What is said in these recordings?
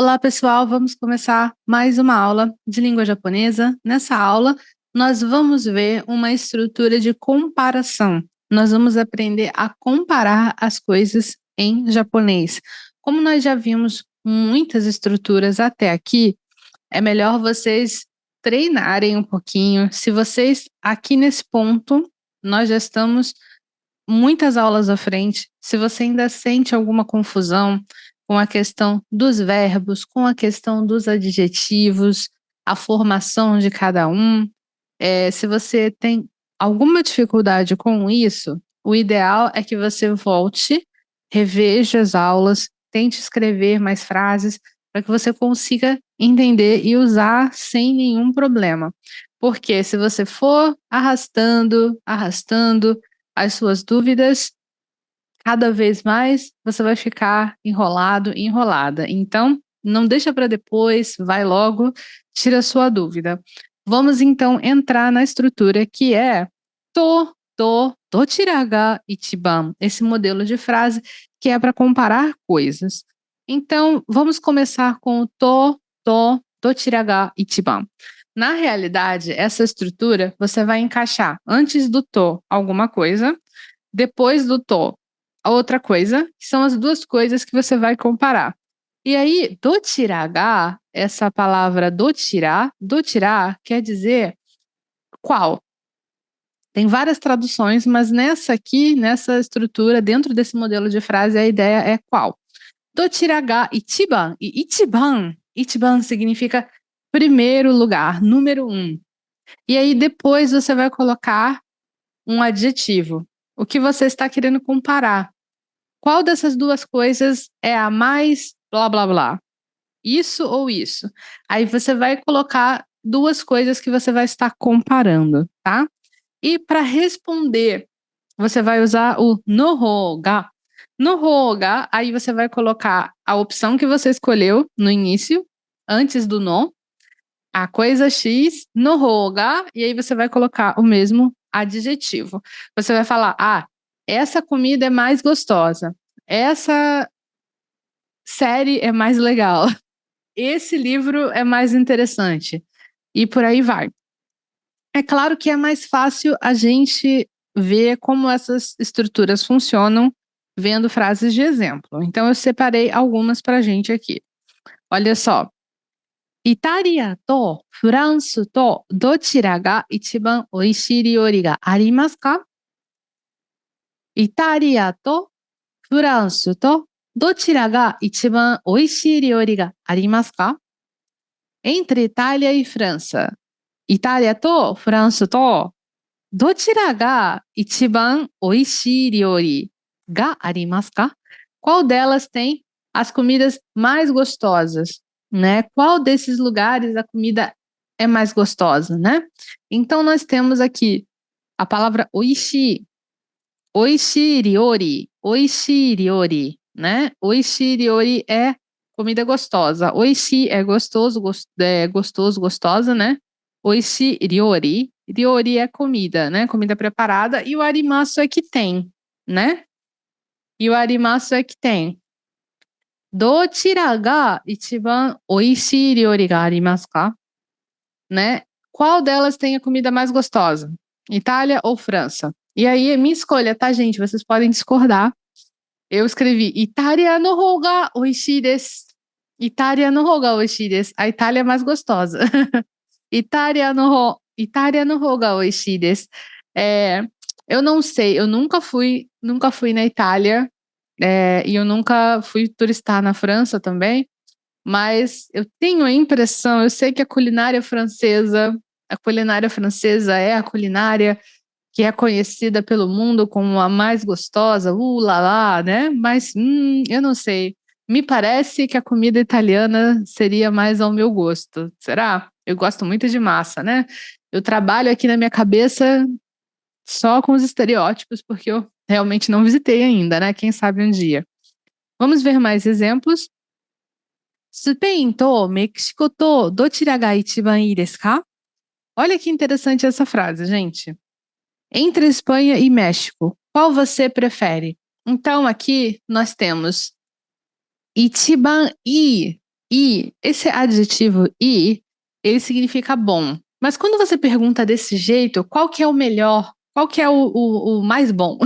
Olá, pessoal, vamos começar mais uma aula de língua japonesa. Nessa aula, nós vamos ver uma estrutura de comparação. Nós vamos aprender a comparar as coisas em japonês. Como nós já vimos muitas estruturas até aqui, é melhor vocês treinarem um pouquinho. Se vocês, aqui nesse ponto, nós já estamos muitas aulas à frente. Se você ainda sente alguma confusão com a questão dos verbos, com a questão dos adjetivos, a formação de cada um, se você tem alguma dificuldade com isso, o ideal é que você volte, reveja as aulas, tente escrever mais frases para que você consiga entender e usar sem nenhum problema. Porque se você for arrastando as suas dúvidas, cada vez mais você vai ficar enrolado, enrolada. Então, não deixa para depois, vai logo, tira a sua dúvida. Vamos então entrar na estrutura que é dochira ga ichiban, esse modelo de frase que é para comparar coisas. Então, vamos começar com o dochira ga ichiban. Na realidade, essa estrutura você vai encaixar antes do to alguma coisa, depois do to a outra coisa, que são as duas coisas que você vai comparar. E aí, dochira ga, essa palavra dochira quer dizer qual. Tem várias traduções, mas nessa aqui, nessa estrutura, dentro desse modelo de frase, a ideia é qual. Dochira ga ichiban, e ichiban significa primeiro lugar, número 1. E aí depois você vai colocar um adjetivo. O que você está querendo comparar? Qual dessas duas coisas é a mais blá blá blá? Isso ou isso? Aí você vai colocar duas coisas que você vai estar comparando, tá? E para responder, você vai usar o nohoga. Nohoga, aí você vai colocar a opção que você escolheu no início, antes do no, a coisa X, nohoga, e aí você vai colocar o mesmo adjetivo. Você vai falar, essa comida é mais gostosa. Essa série é mais legal. Esse livro é mais interessante. E por aí vai. É claro que é mais fácil a gente ver como essas estruturas funcionam vendo frases de exemplo. Então eu separei algumas para a gente aqui. Olha só. Itália to França to dochira ga ichiban oishii ryori ga arimasu ka? Itália to França to dochira ga ichiban oishii ryori ga arimasu ka? Entre Itália e França, Itália to França to dochira ga ichiban oishii ryori ga arimasu ka? Qual delas tem as comidas mais gostosas, né? Qual desses lugares a comida é mais gostosa, né? Então nós temos aqui a palavra oishii, oishii ryori, né? Oishii ryori é comida gostosa. Oishii é gostoso, gostoso, gostosa, né? Oishii ryori, ryori é comida, né? Comida preparada. E o arimasu é que tem, né? E o arimasu é que tem. Dochira ga ichiban oishii ryori ga arimasu ka? Né? Qual delas tem a comida mais gostosa? Itália ou França? E aí, minha escolha, tá, gente? Vocês podem discordar. Eu escrevi Itália no hou ga oishii desu. Itália no hou ga oishii desu. A Itália é mais gostosa. Itália no hou ga oishii desu. Eu não sei, eu nunca fui na Itália, e eu nunca fui turistar na França também, mas eu tenho a impressão, eu sei que a culinária francesa é a culinária que é conhecida pelo mundo como a mais gostosa, lá lá, né? Mas eu não sei. Me parece que a comida italiana seria mais ao meu gosto. Será? Eu gosto muito de massa, né? Eu trabalho aqui na minha cabeça só com os estereótipos, porque eu realmente não visitei ainda, né? Quem sabe um dia. Vamos ver mais exemplos. スペインとメキシコとどちらが一番いいですか? Olha que interessante essa frase, gente. Entre Espanha e México, qual você prefere? Então aqui nós temos ichiban i. E esse adjetivo "i", ele significa bom. Mas quando você pergunta desse jeito, qual que é o melhor? Qual que é o mais bom?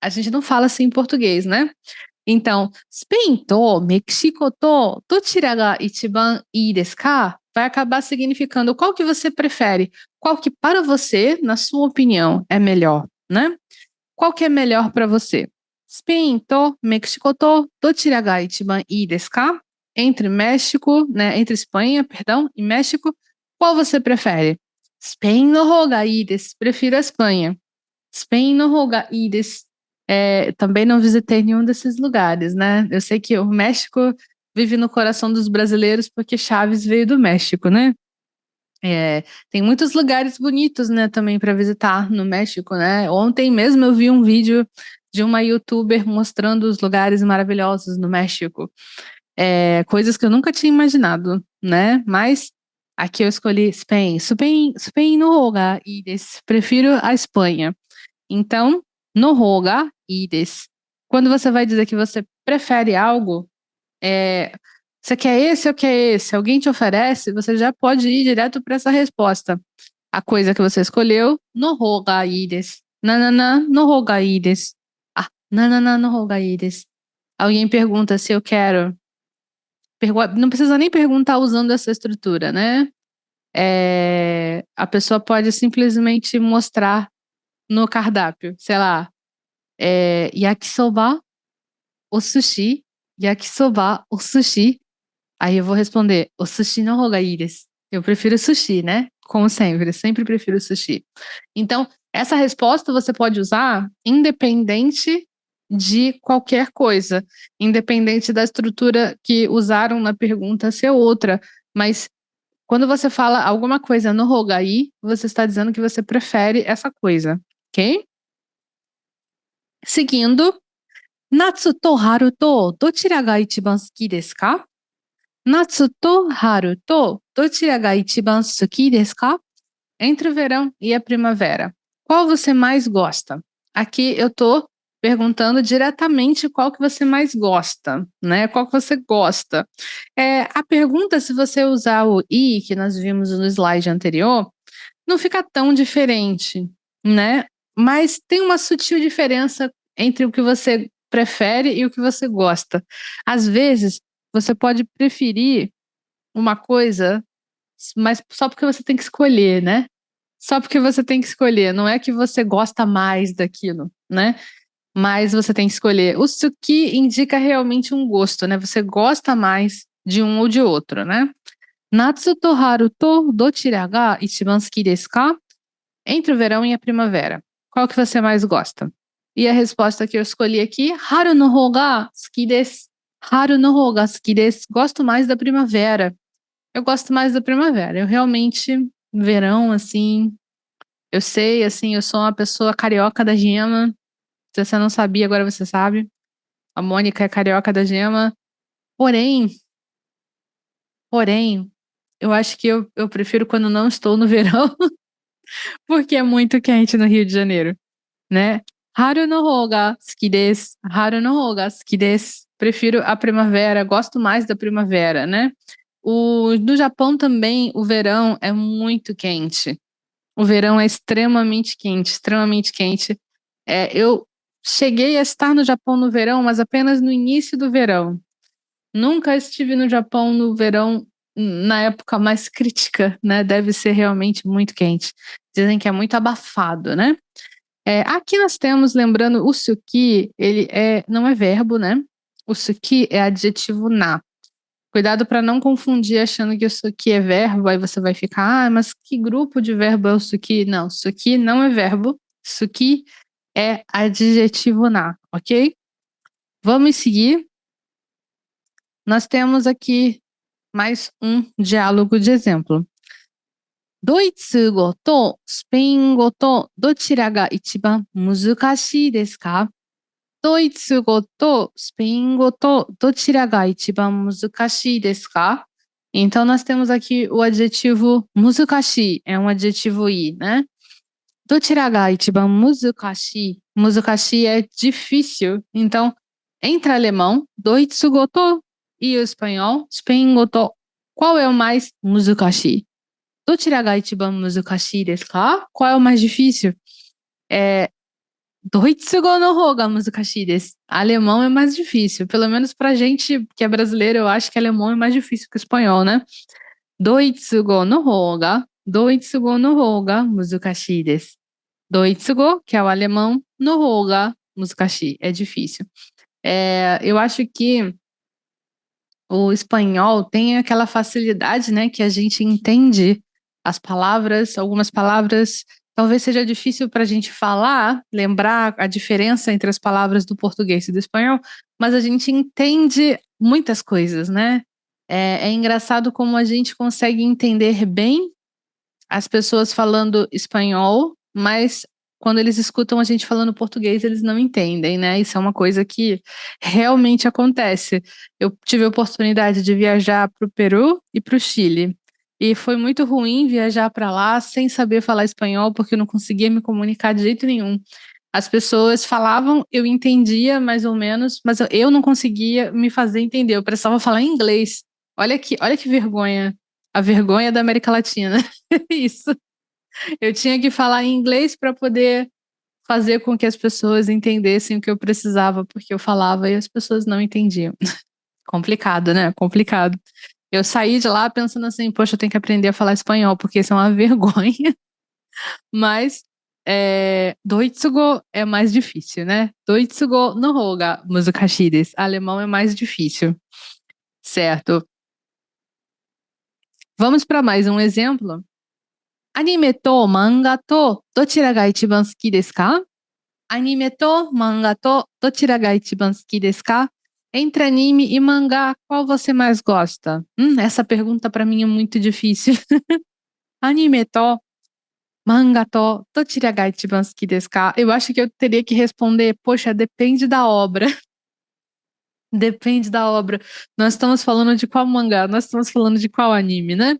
A gente não fala assim em português, né? Então, スペインとメキシコとどちらが一番いいですか? Vai acabar significando qual que você prefere, qual que para você, na sua opinião, é melhor, né? Qual que é melhor para você? スペインとメキシコとどちらが一番いいですか? Entre México, né, entre Espanha, perdão, e México, qual você prefere? スペインの方がいいです. Prefiro a Espanha. スペインの方がいいです. Também não visitei nenhum desses lugares, né? Eu sei que o México vive no coração dos brasileiros porque Chaves veio do México, né? Tem muitos lugares bonitos, né, também para visitar no México, né? Ontem mesmo eu vi um vídeo de uma youtuber mostrando os lugares maravilhosos no México. Coisas que eu nunca tinha imaginado, né? Mas aqui eu escolhi Spain. Spain no hogar e prefiro a Espanha. Então, no hogar ides. Quando você vai dizer que você prefere algo, você quer esse ou quer esse? Alguém te oferece, você já pode ir direto para essa resposta. A coisa que você escolheu, no hogar ides. Nananã, no hogar ides. Ah, nananã, no hogar ides. Alguém pergunta se eu quero. Não precisa nem perguntar usando essa estrutura, né? A pessoa pode simplesmente mostrar no cardápio, sei lá, yakisoba, o sushi, yakisoba, o sushi. Aí eu vou responder, o sushi no hoga ii desu. Eu prefiro sushi, né? Como sempre prefiro sushi. Então, essa resposta você pode usar independente de qualquer coisa, independente da estrutura que usaram na pergunta ser outra, mas quando você fala alguma coisa no hoga ii, você está dizendo que você prefere essa coisa, ok? Seguindo, natsu to haru to dochira ga ichiban suki desu ka? Natsu to haru to dochira ga ichiban suki desu ka? Entre o verão e a primavera, qual você mais gosta? Aqui eu tô perguntando diretamente qual que você mais gosta, né? Qual que você gosta? A pergunta, se você usar o i, que nós vimos no slide anterior, não fica tão diferente, né? Mas tem uma sutil diferença entre o que você prefere e o que você gosta. Às vezes, você pode preferir uma coisa, mas só porque você tem que escolher, né? Só porque você tem que escolher, não é que você gosta mais daquilo, né? Mas você tem que escolher. O suki indica realmente um gosto, né? Você gosta mais de um ou de outro, né? Natsu to haru to dochira ga ichiban suki desu ka? Entre o verão e a primavera, qual que você mais gosta? E a resposta que eu escolhi aqui, haru no hou ga suki desu. Haru no hou ga suki desu. Gosto mais da primavera. Eu gosto mais da primavera. Eu realmente, verão, assim, eu sei, assim, eu sou uma pessoa carioca da gema. Se você não sabia, agora você sabe. A Mônica é carioca da gema. Porém, eu acho que eu prefiro quando não estou no verão, porque é muito quente no Rio de Janeiro, né? Haru no hou ga suki desu. Haru no hou ga suki desu. Prefiro a primavera, gosto mais da primavera, né? No Japão também, o verão é muito quente. O verão é extremamente quente, extremamente quente. Eu cheguei a estar no Japão no verão, mas apenas no início do verão. Nunca estive no Japão no verão, na época mais crítica, né? Deve ser realmente muito quente. Dizem que é muito abafado, né? Aqui nós temos, lembrando, o suki, ele não é verbo, né? O suki é adjetivo na. Cuidado para não confundir achando que o suki é verbo, aí você vai ficar, mas que grupo de verbo é o suki? Não, suki não é verbo, suki é adjetivo na, ok? Vamos seguir. Nós temos aqui mais um diálogo de exemplo. ドイツ語とスペイン語とどちらが一番難しいですか? ドイツ語とスペイン語とどちらが一番難しいですか? Então, nós temos aqui o adjetivo muzukashi, é um adjetivo i, né? Dochira ga ichiban muzukashi. Muzukashi é difícil. Então, entre alemão, doitsugo to E o espanhol? Espanhol. Qual é o mais muzukashi? Dochira ga ichiban muzukashi desu ka? Qual é o mais difícil? É, Doitsugo no hou ga muzukashi desu. Alemão é mais difícil. Pelo menos pra gente que é brasileiro, eu acho que alemão é mais difícil que o espanhol, né? Doitsugo no hou ga muzukashi desu. Doitsugo, que é o alemão, no hou ga muzukashi. É difícil. Eu acho que o espanhol tem aquela facilidade, né, que a gente entende as palavras, algumas palavras talvez seja difícil para a gente falar, lembrar a diferença entre as palavras do português e do espanhol, mas a gente entende muitas coisas, né? É engraçado como a gente consegue entender bem as pessoas falando espanhol, mas quando eles escutam a gente falando português, eles não entendem, né? Isso é uma coisa que realmente acontece. Eu tive a oportunidade de viajar para o Peru e para o Chile. E foi muito ruim viajar para lá sem saber falar espanhol, porque eu não conseguia me comunicar de jeito nenhum. As pessoas falavam, eu entendia mais ou menos, mas eu não conseguia me fazer entender. Eu precisava falar inglês. Olha que vergonha. A vergonha da América Latina. Isso. Eu tinha que falar em inglês para poder fazer com que as pessoas entendessem o que eu precisava, porque eu falava e as pessoas não entendiam. Complicado, né? Complicado. Eu saí de lá pensando assim, poxa, eu tenho que aprender a falar espanhol, porque isso é uma vergonha. Mas Doitsugo é mais difícil, né? Doitsugo no hou ga muzukashi desu. Alemão é mais difícil. Certo. Vamos para mais um exemplo. Anime to manga to dochira ga ichiban suki desu ka? Anime to manga to dochira ga ichiban suki desu ka? Entre anime e mangá, qual você mais gosta? Essa pergunta para mim é muito difícil. Anime to manga to dochira ga ichiban suki desu ka? Eu acho que eu teria que responder, poxa, depende da obra. Depende da obra. Nós estamos falando de qual mangá? Nós estamos falando de qual anime, né?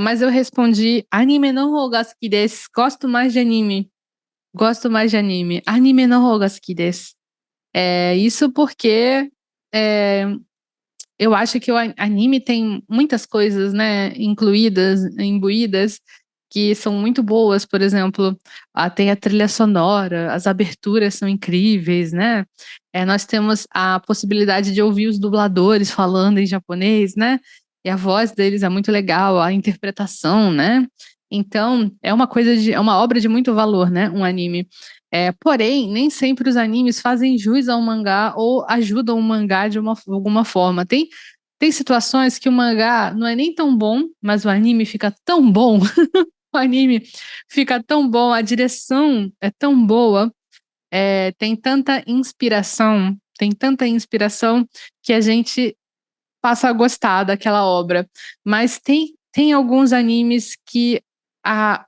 Mas eu respondi anime no hou ga suki desu. Gosto mais de anime. Gosto mais de anime. Anime no hou ga suki desu. Isso porque eu acho que o anime tem muitas coisas, né, incluídas, imbuídas, que são muito boas. Por exemplo, tem a trilha sonora, as aberturas são incríveis, né? Nós temos a possibilidade de ouvir os dubladores falando em japonês, né? E a voz deles é muito legal, a interpretação, né? Então, é uma obra de muito valor, né? Um anime. Porém, nem sempre os animes fazem jus ao mangá ou ajudam o mangá de alguma forma. Tem situações que o mangá não é nem tão bom, mas o anime fica tão bom. O anime fica tão bom, a direção é tão boa, tem tanta inspiração que a gente passa a gostar daquela obra. Mas tem alguns animes que a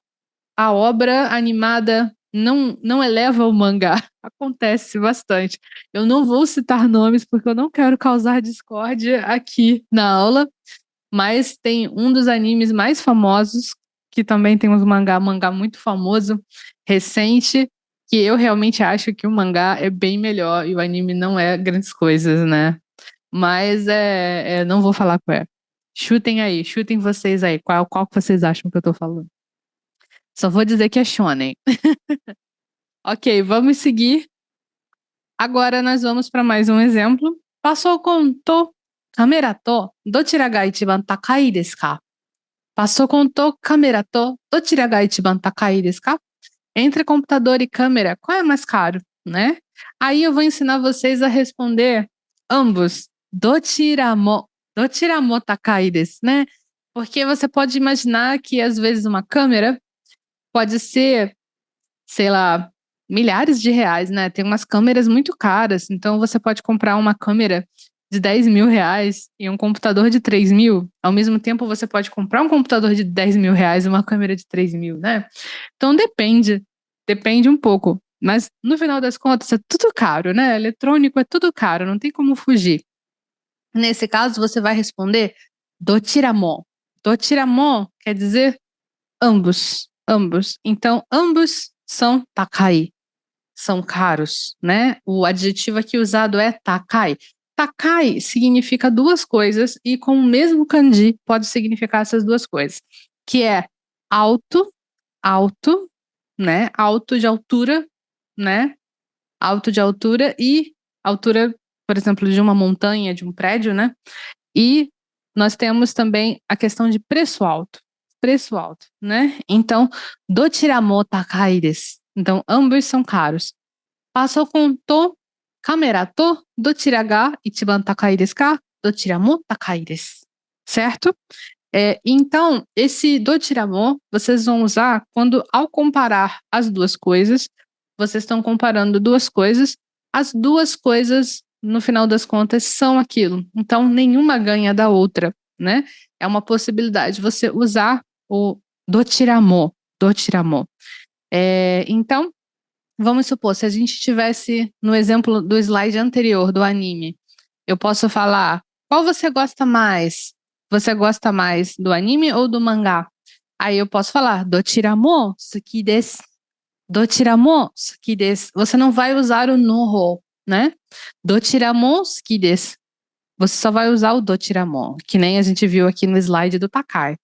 obra animada não eleva o mangá. Acontece bastante. Eu não vou citar nomes porque eu não quero causar discórdia aqui na aula, mas tem um dos animes mais famosos, que também tem um mangá muito famoso, recente, que eu realmente acho que o mangá é bem melhor e o anime não é grandes coisas, né? Mas não vou falar qual é. Chutem vocês aí, qual que vocês acham que eu tô falando. Só vou dizer que é shonen. Ok, vamos seguir. Agora nós vamos para mais um exemplo. Passou com to, kamera to, dochira ga ichiban takai desu ka? Passou com to, kamera to, dochira ga ichiban takai desu ka? Entre computador e câmera, qual é mais caro, né? Aí eu vou ensinar vocês a responder ambos. Dochira mo takai desu, né? Porque você pode imaginar que às vezes uma câmera pode ser, sei lá, milhares de reais, né? Tem umas câmeras muito caras, então você pode comprar uma câmera de 10 mil reais e um computador de 3 mil. Ao mesmo tempo, você pode comprar um computador de 10 mil reais e uma câmera de 3 mil, né? Então depende um pouco. Mas no final das contas é tudo caro, né? Eletrônico é tudo caro, não tem como fugir. Nesse caso, você vai responder dochiramo. Dochiramo quer dizer ambos. Então, ambos são takai, são caros, né? O adjetivo aqui usado é takai. Takai significa duas coisas e com o mesmo kanji pode significar essas duas coisas, que é alto, alto, né? Alto de altura, né? Alto de altura e altura, por exemplo, de uma montanha, de um prédio, né? E nós temos também a questão de preço alto, né? Então, dochiramo takai desu. Então, ambos são caros. Pasokon to kamera to dochira ga ichiban takai desu ka? Dochira mo takai desu. Certo? Então, esse dochiramo vocês vão usar quando, ao comparar as duas coisas, vocês estão comparando duas coisas, as duas coisas, no final das contas, são aquilo. Então, nenhuma ganha da outra, né? É uma possibilidade você usar o dochiramo, dochiramo. Então, vamos supor, se a gente tivesse no exemplo do slide anterior do anime, eu posso falar, qual você gosta mais? Você gosta mais do anime ou do mangá? Aí eu posso falar, dochira mo suki desu. Dochira mo suki desu. Você não vai usar o noho, né? Dochira mo suki desu. Você só vai usar o dochira mo, que nem a gente viu aqui no slide do Takai.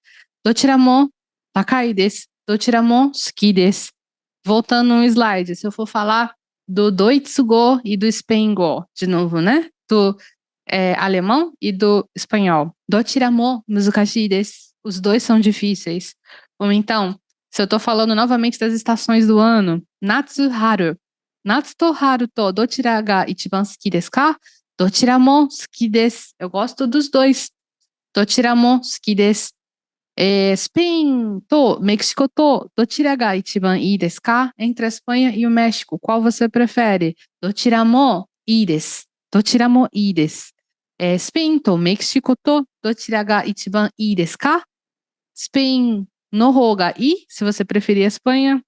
Dochira mo takai desu. Dochira mo suki desu. Voltando no slide, se eu for falar do Doitsugo e do Spengo, de novo, né? Do alemão e do espanhol. Dochira mo muzukashi desu. Os dois são difíceis. Ou então, se eu tô falando novamente das estações do ano, Natsu haru. Natsu to haru to dochira ga ichiban suki desu ka? Dochira mo suki desu. Eu gosto dos dois. Dochira mo suki desu. Spain to México to dochira ga ichiban ii desu ka? Entre a Espanha e o México, qual você prefere? Dochira mo ii desu. Dochira mo ii desu. Spain to México to dochira ga ichiban ii desu ka? Spain no ho ga ii, se você preferir a Espanha.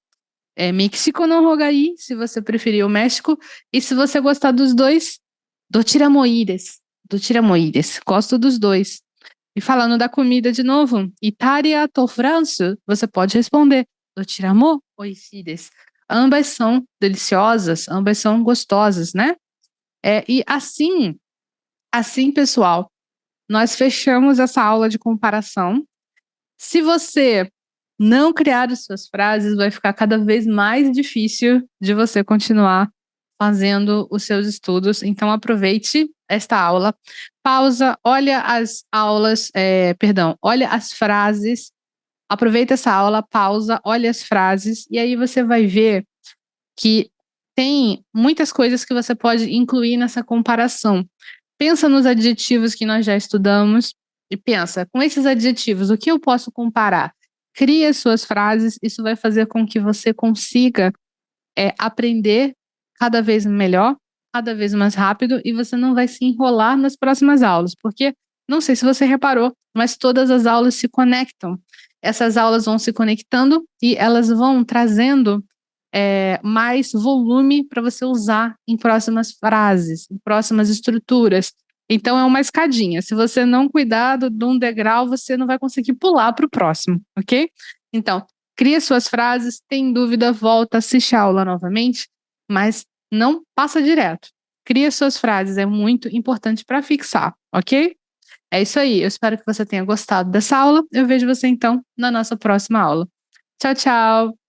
México no ho ga ii, se você preferir o México. E se você gostar dos dois, dochira mo ii desu. Dochira mo ii desu. Gosto dos dois. E falando da comida de novo, Itália to França, você pode responder dochira mo oishii desu. Ambas são deliciosas, ambas são gostosas, né? E assim, pessoal, nós fechamos essa aula de comparação. Se você não criar as suas frases, vai ficar cada vez mais difícil de você continuar fazendo os seus estudos. Então, aproveite esta aula, pausa, olha as aulas, olha as frases, aproveita essa aula, pausa, olha as frases, e aí você vai ver que tem muitas coisas que você pode incluir nessa comparação. Pensa nos adjetivos que nós já estudamos e pensa, com esses adjetivos, o que eu posso comparar? Crie as suas frases, isso vai fazer com que você consiga aprender cada vez melhor, cada vez mais rápido, e você não vai se enrolar nas próximas aulas, porque, não sei se você reparou, mas todas as aulas se conectam. Essas aulas vão se conectando e elas vão trazendo mais volume para você usar em próximas frases, em próximas estruturas. Então é uma escadinha. Se você não cuidar de um degrau, você não vai conseguir pular para o próximo, ok? Então, cria suas frases, tem dúvida, volta, assiste a aula novamente, mas não passa direto. Cria suas frases, é muito importante para fixar, ok? É isso aí, eu espero que você tenha gostado dessa aula. Eu vejo você então na nossa próxima aula. Tchau, tchau!